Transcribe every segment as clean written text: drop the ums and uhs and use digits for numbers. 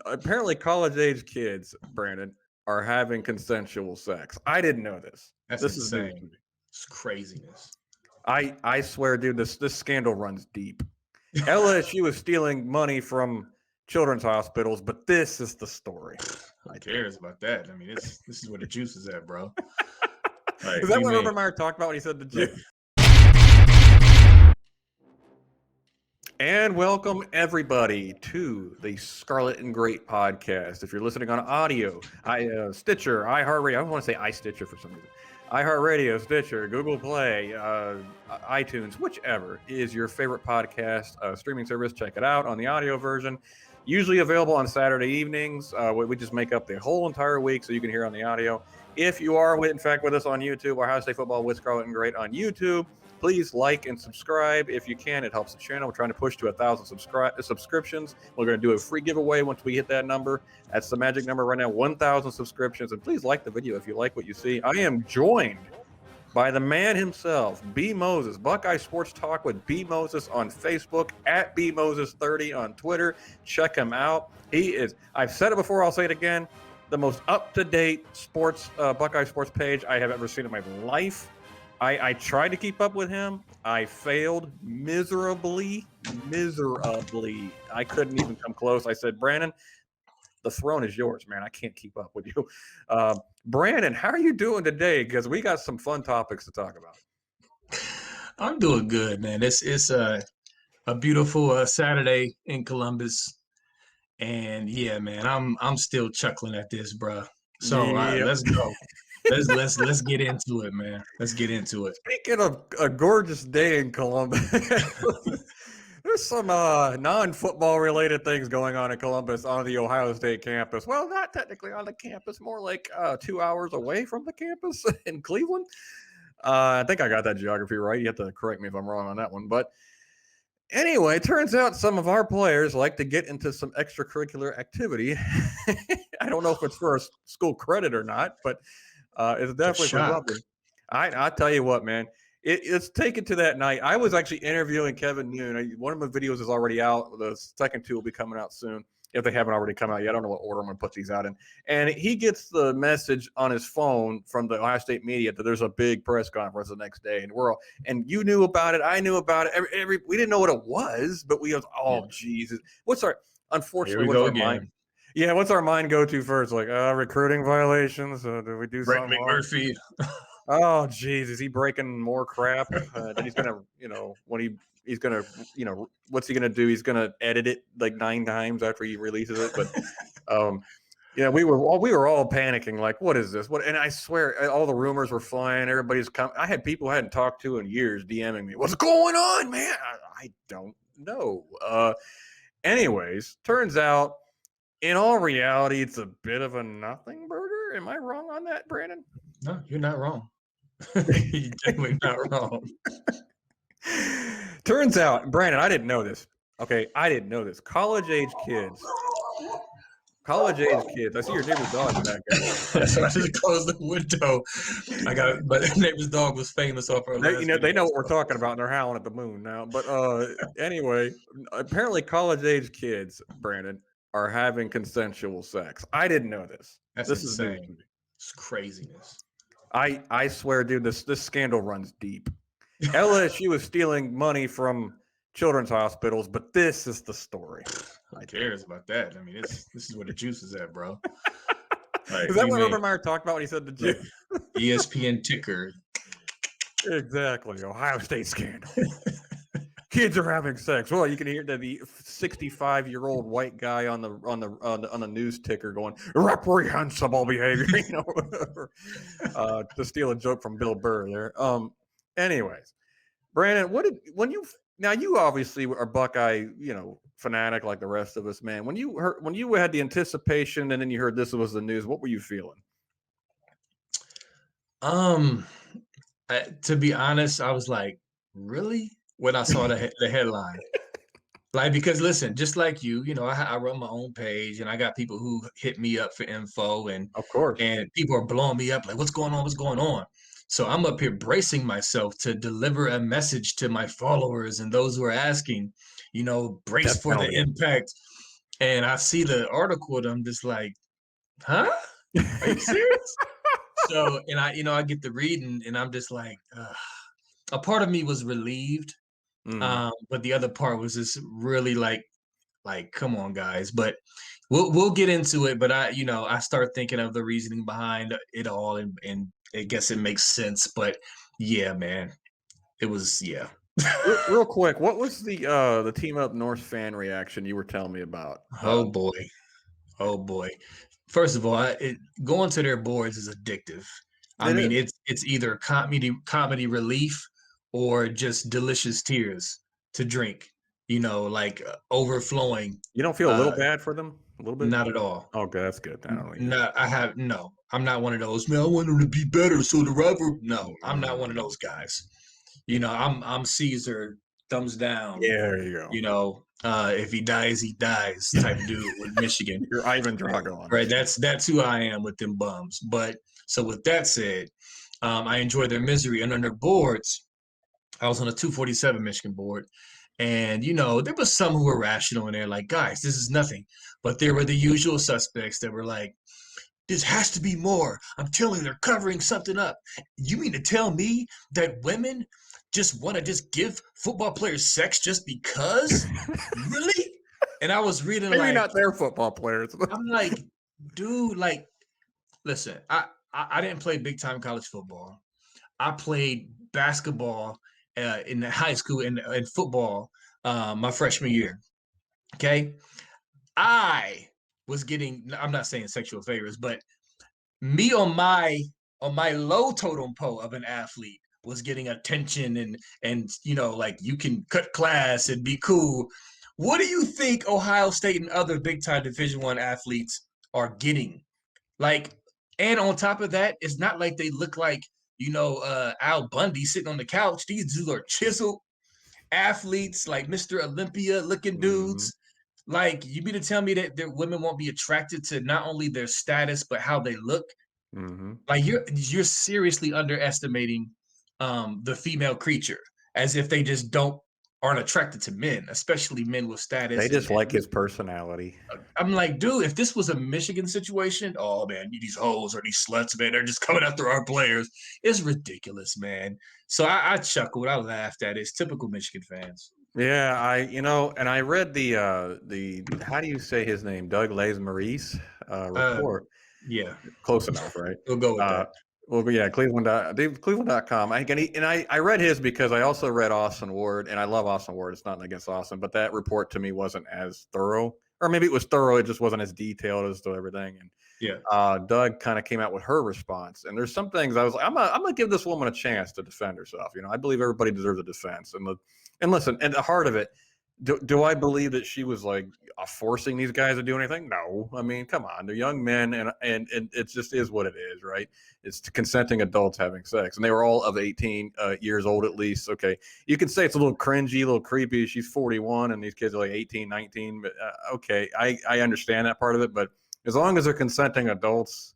Apparently college-age kids, Brandon, are having consensual sex. I didn't know this. That's This is news to insane. me. It's craziness. I swear, dude, this scandal runs deep. LSU is stealing money from children's hospitals, but this is the story. Who cares about that? I mean, this is where the juice is at, bro. Like, Is that what Robyn Bassani talked about when he said the juice? And welcome everybody to the Scarlet and Great podcast. If you're listening on audio, Stitcher, iHeartRadio. I want to say iStitcher for some reason. iHeartRadio, Stitcher, Google Play, iTunes, whichever is your favorite podcast streaming service. Check it out on the audio version. Usually available on Saturday evenings. We just make up the whole entire week so you can hear on the audio. If you are, in fact, with us on YouTube, Ohio State Football with Scarlet and Great on YouTube, please like and subscribe if you can. It helps the channel. We're trying to push to 1,000 subscriptions. We're going to do a free giveaway once we hit that number. That's the magic number right now, 1,000 subscriptions. And please like the video if you like what you see. I am joined by the man himself, B. Moses, Buckeye Sports Talk with B. Moses on Facebook, at B. Moses30 on Twitter. Check him out. He is, I've said it before, I'll say it again, the most up-to-date sports Buckeye sports page I have ever seen in my life. I tried to keep up with him. I failed miserably. I couldn't even come close. I said, Brandon, the throne is yours, man. I can't keep up with you. Brandon, how are you doing today? Because we got some fun topics to talk about. I'm doing good, man. It's a beautiful Saturday in Columbus. And yeah, man, I'm still chuckling at this, bro. So let's go. Let's get into it, man. Let's get into it. Speaking of a gorgeous day in Columbus, there's some non-football related things going on in Columbus on the Ohio State campus. Well, not technically on the campus, more like 2 hours away from the campus in Cleveland. I think I got that geography right. You have to correct me if I'm wrong on that one, but. Anyway, it turns out some of our players like to get into some extracurricular activity. I don't know if it's for a school credit or not, but it's definitely for something. I tell you what, man, it's taken to that night. I was actually interviewing Kevin Noon. One of my videos is already out. The second two will be coming out soon. If they haven't already come out yet, I don't know what order I'm going to put these out in. And he gets the message on his phone from the Ohio State media that there's a big press conference the next day, and you knew about it, I knew about it. We didn't know what it was, but we was, Jesus. What's our mind? Yeah, what's our mind go to first? Like recruiting violations? Do we do Brett McMurphy? Oh, jeez, is he breaking more crap? Then he's gonna, he's gonna, what's he gonna do? He's gonna edit it like 9 times after he releases it. But, we were all panicking. Like, what is this? What? And I swear, all the rumors were flying. Everybody's coming. I had people I hadn't talked to in years DMing me. What's going on, man? I don't know. Anyways, turns out, in all reality, it's a bit of a nothing burger. Am I wrong on that, Brandon? No, you're not wrong. You're definitely not wrong. Turns out, Brandon, I didn't know this. Okay, I didn't know this. College-age kids. I see your neighbor's dog back there. So I just closed the window. But neighbor's dog was famous off our they know what we're talking about, and they're howling at the moon now. But anyway, apparently college-age kids, Brandon, are having consensual sex. I didn't know this. This is insane. It's craziness. I swear, dude, this scandal runs deep. LSU is stealing money from children's hospitals, but this is the story. Who cares about that? I mean, this is where the juice is at, bro. Is that what Robyn Bassani talked about when he said the juice? ESPN ticker. Exactly. Ohio State scandal. Kids are having sex. Well, you can hear the 65-year-old white guy on the news ticker going reprehensible behavior, to steal a joke from Bill Burr there. Anyways, Brandon, you obviously are Buckeye, fanatic like the rest of us, man. When you had the anticipation and then you heard this was the news, what were you feeling? To be honest, I was like, really? When I saw the headline, because listen, just like you, I run my own page and I got people who hit me up for info, and of course, and people are blowing me up like, what's going on? So I'm up here bracing myself to deliver a message to my followers and those who are asking, brace for the impact. And I see the article and I'm just like, huh? Are you serious? So, and I get the reading and I'm just like, a part of me was relieved. Mm. But the other part was just really like, come on, guys. But we'll get into it. But I start thinking of the reasoning behind it all, and I guess it makes sense. But yeah, man, it was yeah. Real quick, what was the Team Up North fan reaction you were telling me about? Oh boy, oh boy. First of all, going to their boards is addictive. I It mean, is. it's either comedy relief or just delicious tears to drink. Like overflowing. You don't feel a little Uh, bad for them? A little bit? Not at all. Okay, that's good. I don't need No, no. I'm not one of those. Man, I want them to be better, so the rival. No, I'm not one of Mm. those guys. I'm Caesar, thumbs down. Yeah, there you go. If he dies, he dies type dude with Michigan. You're Ivan Drago on Right. this. That's who I am with them bums. But so with that said, I enjoy their misery. And on their boards, I was on a 247 Michigan board. And there was some who were rational in there, like, guys, this is nothing. But there were the usual suspects that were like, this has to be more. I'm telling you, they're covering something up. You mean to tell me that women just want to just give football players sex just because? Really? And I was reading Maybe like, not their football players. I'm like, dude, like, listen, I didn't play big time college football. I played basketball in the high school and football my freshman year. Okay, I was getting. I'm not saying sexual favors, but me on my low totem pole of an athlete was getting attention and like you can cut class and be cool. What do you think Ohio State and other big time Division I athletes are getting? Like, and on top of that, it's not like they look like Al Bundy sitting on the couch. These dudes are chiseled athletes, like Mr. Olympia looking Mhm, dudes. Like, you mean to tell me that their women won't be attracted to not only their status but how they look? mhm. Like, you're seriously underestimating the female creature, as if they just aren't attracted to men, especially men with They status just and like his personality. I'm like, dude, if this was a Michigan situation, oh man, these hoes or these sluts, man, they're just coming after our players. It's ridiculous, man. So I chuckled, I laughed at it. It's typical Michigan fans. Yeah, and I read the how do you say his name? Doug Les Maurice Uh, report. yeah, Close enough, right? we'll go with Uh, that. well, but yeah, Cleveland.com. I read his because I also read Austin Ward, and I love Austin Ward. It's nothing against Austin, but that report to me wasn't as thorough, or maybe it was thorough. It just wasn't as detailed as to everything. And Yeah, Doug kind of came out with her response, and there's some things I was like, I'm gonna give this woman a chance to defend herself. I believe everybody deserves a defense, and listen, at the heart of it, do I believe that she was like forcing these guys to do anything? No. I mean, come on, they're young men, and it just is what it is, right? It's consenting adults having sex, and they were all of 18 years old at least. Okay, you can say it's a little cringy, a little creepy. She's 41, and these kids are like 18, 19. But okay, I understand that part of it, but as long as they're consenting adults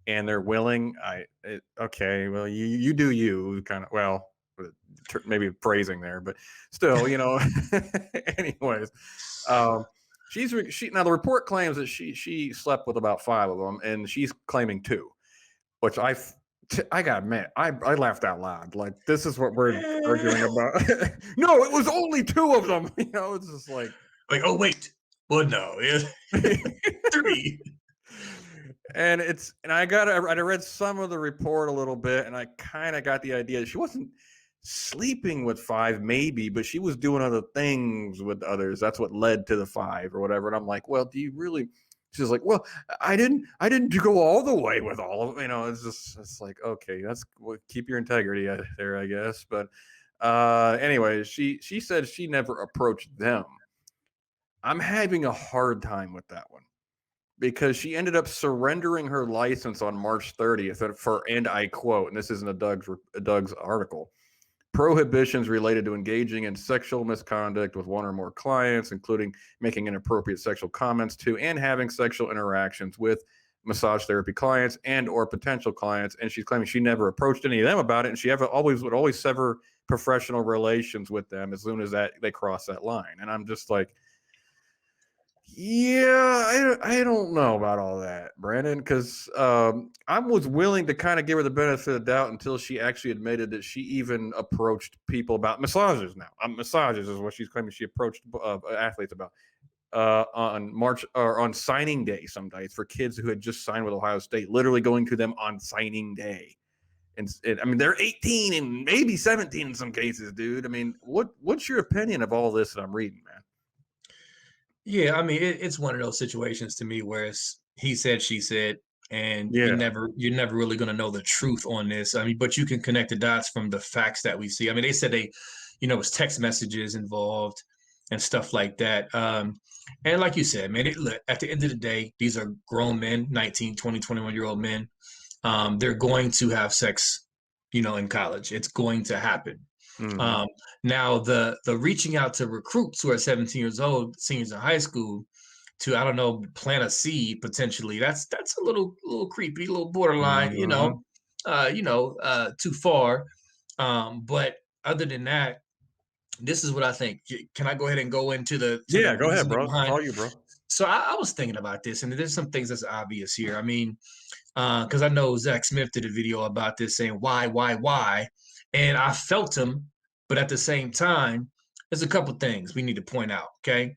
and they're willing, okay, well, you do you kind of well. Maybe phrasing there, but still, anyways, um, she now the report claims that she slept with about 5 of them, and she's claiming 2, which I got admit I laughed out loud. Like, this is what we're arguing about. No, it was only 2 of them. It's just like oh wait, well no, yeah, 3. and I read some of the report a little bit, and I kind of got the idea that she wasn't sleeping with 5, maybe, but she was doing other things with others. That's what led to the 5 or whatever. And I'm like, well, do you really? She's like, well, I didn't go all the way with all of them. It's like, okay, keep your integrity there, I guess. But anyway, she said she never approached them. I'm having a hard time with that one because she ended up surrendering her license on March 30th and I quote, and this isn't a Doug's article, prohibitions related to engaging in sexual misconduct with one or more clients, including making inappropriate sexual comments to and having sexual interactions with massage therapy clients and or potential clients. And she's claiming she never approached any of them about it, and she would always sever professional relations with them as soon as they cross that line. And I'm just like, Yeah, I don't know about all that, Brandon, because I was willing to kind of give her the benefit of the doubt until she actually admitted that she even approached people about massages. Now, massages is what she's claiming she approached athletes about on March or on signing day. Some days for kids who had just signed with Ohio State, literally going to them on signing day. And I mean, they're 18 and maybe 17 in some cases, dude. I mean, what's your opinion of all this that I'm reading, man? Yeah, I mean, it's one of those situations to me where it's he said, she said, and Yeah. you're never really going to know the truth on this. I mean, but you can connect the dots from the facts that we see. I mean, they said it was text messages involved and stuff like that. And like you said, man, look, at the end of the day, these are grown men, 19, 20, 21-year-old men. They're going to have sex, in college. It's going to happen. Mm-hmm. Um, Now, the reaching out to recruits who are 17 years old, seniors in high school, to I don't know, plant a seed potentially. That's a little creepy, a little borderline, Mm-hmm. too far. But other than that, this is what I think. Can I go ahead and go into the Yeah, go ahead, reasoning bro. It's behind? all you, bro. So I was thinking about this, and there's some things that's obvious here. I mean, because I know Zach Smith did a video about this saying why, and I felt him, but at the same time, there's a couple things we need to point out. Okay,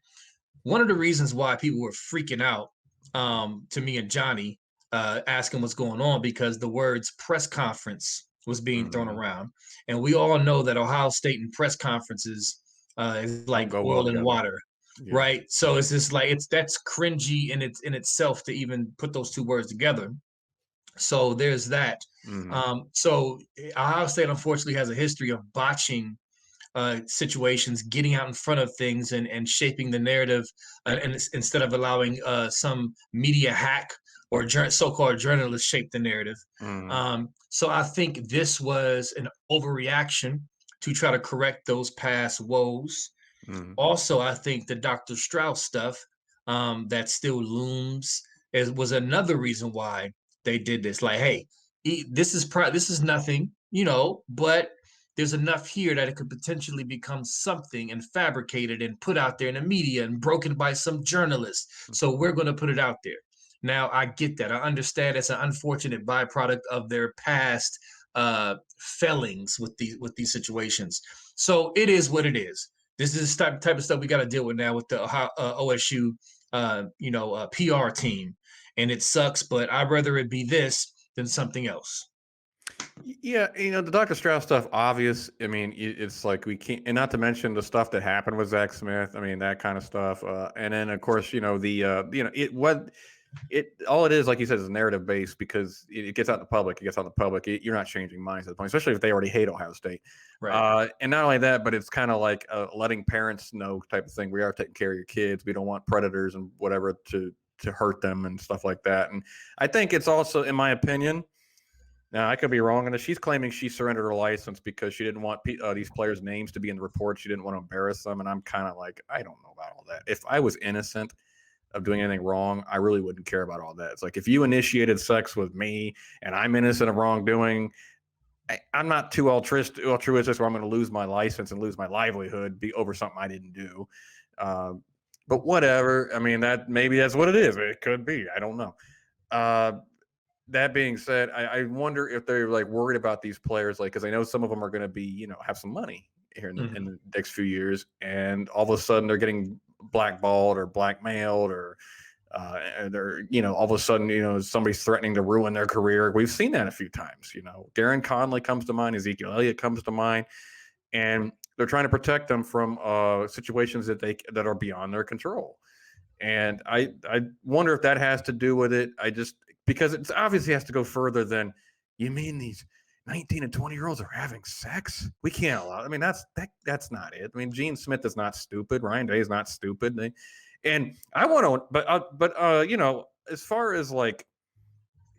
one of the reasons why people were freaking out to me and Johnny, asking what's going on because the words press conference was being thrown Mm-hmm. around, and we all know that Ohio State and press conferences is Don't like go well oil and together. water. Yeah. Right, so it's just like that's cringy in itself to even put those two words together. So there's that. Mm-hmm. So Ohio State unfortunately has a history of botching situations, getting out in front of things and shaping the narrative, and instead of allowing some media hack or so-called journalists shape the narrative. Mm-hmm. So I think this was an overreaction to try to correct those past woes. Mm-hmm. Also, I think the Dr. Strauss stuff that still looms was another reason why they did this. Like, hey, this is nothing, but there's enough here that it could potentially become something and fabricated and put out there in the media and broken by some journalists. So we're going to put it out there. Now, I get that. I understand it's an unfortunate byproduct of their past failings with these situations. So it is what it is. This is the type of stuff we got to deal with now with the OSU, PR team, and it sucks. But I'd rather it be this than something else. Yeah, the Dr. Strauss stuff, obvious. I mean, it's like we can't, and not to mention the stuff that happened with Zach Smith. I mean, that kind of stuff. And then, of course, it all it is, like you said, is narrative based because it gets out in the public. It gets out in the public. You're not changing minds at the point, especially if they already hate Ohio State. Right. And not only that, but it's kind of like letting parents know type of thing. We are taking care of your kids. We don't want predators and whatever to hurt them and stuff like that. And I think it's also, in my opinion. Now, I could be wrong on this. She's claiming she surrendered her license because she didn't want these players' names to be in the report. She didn't want to embarrass them. And I'm kind of like, I don't know about all that. If I was innocent of doing anything wrong, I really wouldn't care about all that. It's like if you initiated sex with me and I'm innocent of wrongdoing, I'm not too altruistic where I'm going to lose my license and lose my livelihood over something I didn't do. But whatever. I mean, maybe that's what it is. It could be. I don't know. That being said, I wonder if they're like worried about these players, like because I know some of them are going to be, have some money here in the next few years, and all of a sudden they're getting blackballed or blackmailed, or they're all of a sudden somebody's threatening to ruin their career. We've seen that a few times. Darren Conley comes to mind, Ezekiel Elliott comes to mind, and they're trying to protect them from situations that are beyond their control. And I wonder if that has to do with it. Because it obviously has to go further than, you mean these 19 and 20-year-olds are having sex? We can't allow. I mean, that's not it. I mean, Gene Smith is not stupid. Ryan Day is not stupid. And I want to, but as far as like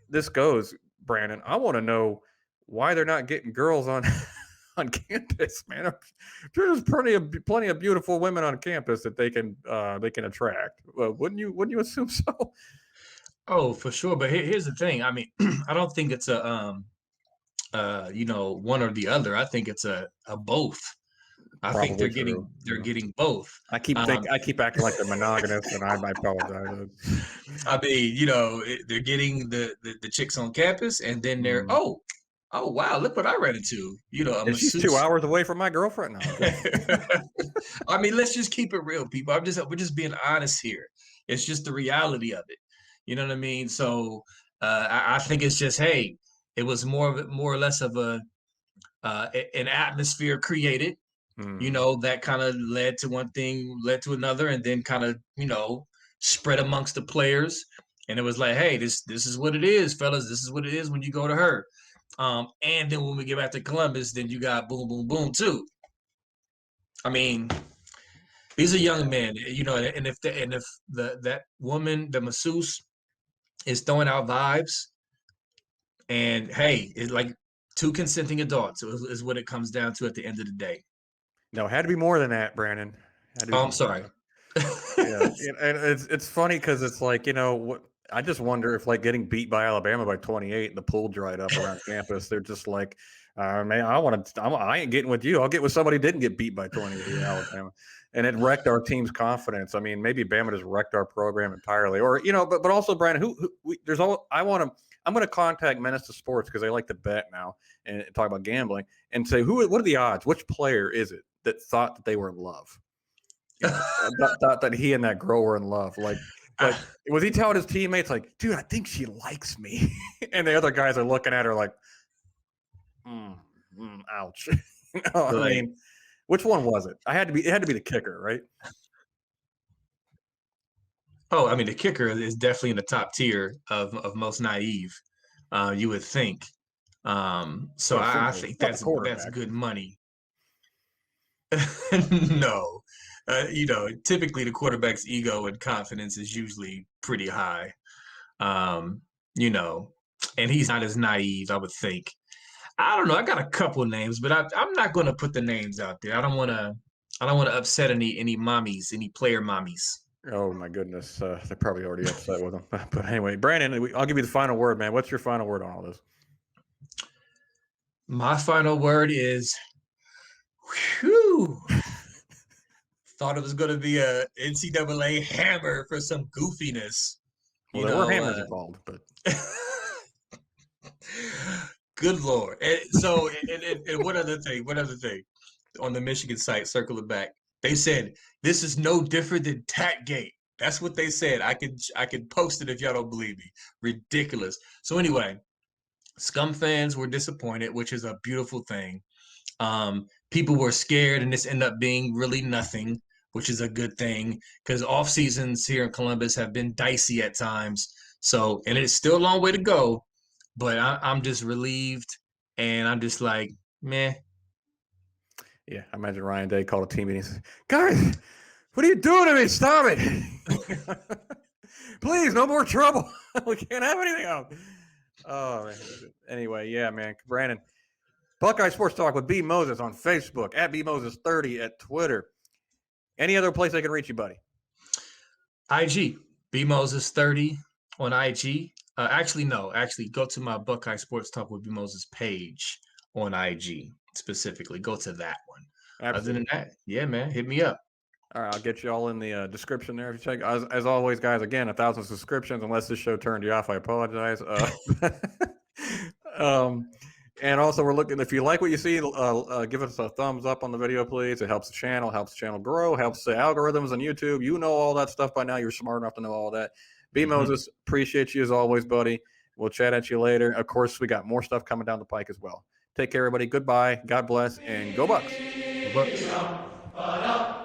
this goes, Brandon, I want to know why they're not getting girls on on campus, man. There's plenty of beautiful women on campus that they can attract. Well, wouldn't you assume so? Oh, for sure. But here's the thing. I mean, I don't think it's a one or the other. I think it's a both. I think Probably true. they're Yeah. getting both. I keep acting like they're monogamous, and I apologize. I mean, they're getting the chicks on campus, and then they're Mm. oh wow, look what I ran into. A And she's 2 masseuse. hours away from my girlfriend now. I mean, let's just keep it real, people. We're just being honest here. It's just the reality of it. You know what I mean? So I think it's just, hey, it was more or less of an atmosphere created. That kind of led to one thing, led to another, and then kind of spread amongst the players. And it was like, hey, this is what it is, fellas. This is what it is when you go to her. And then when we get back to Columbus, then you got boom, boom, boom too. I mean, these are young men, and if that woman, the masseuse, is throwing out vibes, and hey, it's like two consenting adults is what it comes down to at the end of the day. No, it had to be more than that, Brandon. I'm sorry. Yeah, and it's funny because it's like, what I just wonder if, like, getting beat by Alabama by 28 and the pool dried up around campus, they're just like, man, I ain't getting with you. I'll get with somebody who didn't get beat by 28 Alabama. And it wrecked our team's confidence. I mean, maybe Bama just wrecked our program entirely. Or, but also, Brandon, I'm going to contact Menace to Sports because they like to bet now and talk about gambling and say, what are the odds? Which player is it that thought that they were in love? Thought that he and that girl were in love. Like was he telling his teammates, like, dude, I think she likes me? And the other guys are looking at her like, ouch. I mean, which one was it? It had to be the kicker, right? Oh, I mean, the kicker is definitely in the top tier of most naive, you would think. So I think that's good money. No. Typically the quarterback's ego and confidence is usually pretty high. And he's not as naive, I would think. I don't know. I got a couple of names, but I'm not going to put the names out there. I don't want to upset any mommies, any player mommies. Oh my goodness, they're probably already upset with him. But anyway, Brandon, I'll give you the final word, man. What's your final word on all this? My final word is, whew. Thought it was going to be a NCAA hammer for some goofiness. Well, there were hammers involved, but good Lord. And so, and one other thing, on the Michigan site, circle it back. They said, this is no different than Tatgate. That's what they said. I could post it if y'all don't believe me. Ridiculous. So anyway, Scum fans were disappointed, which is a beautiful thing. People were scared, and this ended up being really nothing, which is a good thing because off seasons here in Columbus have been dicey at times. So, and it's still a long way to go, but I'm just relieved, and I'm just like, meh. Yeah, I imagine Ryan Day called a team meeting and said, guys, what are you doing to me? Stop it. Please, no more trouble. We can't have anything else. Oh, man. Anyway, yeah, man. Brandon, Buckeye Sports Talk with B. Moses on Facebook, at BMoses30 at Twitter. Any other place I can reach you, buddy? IG, BMoses30 on IG. Actually, go to my Buckeye Sports Talk with B. Moses page on IG specifically. Go to that one. Absolutely. Other than that, yeah, man, hit me up. All right, I'll get you all in the description there if you check. As always, guys, again, 1,000 subscriptions. Unless this show turned you off, I apologize. And also, we're looking, if you like what you see, give us a thumbs up on the video, please. It helps the channel grow, helps the algorithms on YouTube. You know all that stuff by now. You're smart enough to know all that. B. Moses, appreciate you as always, buddy. We'll chat at you later. Of course, we got more stuff coming down the pike as well. Take care, everybody. Goodbye. God bless, and go Bucks. Go Bucks.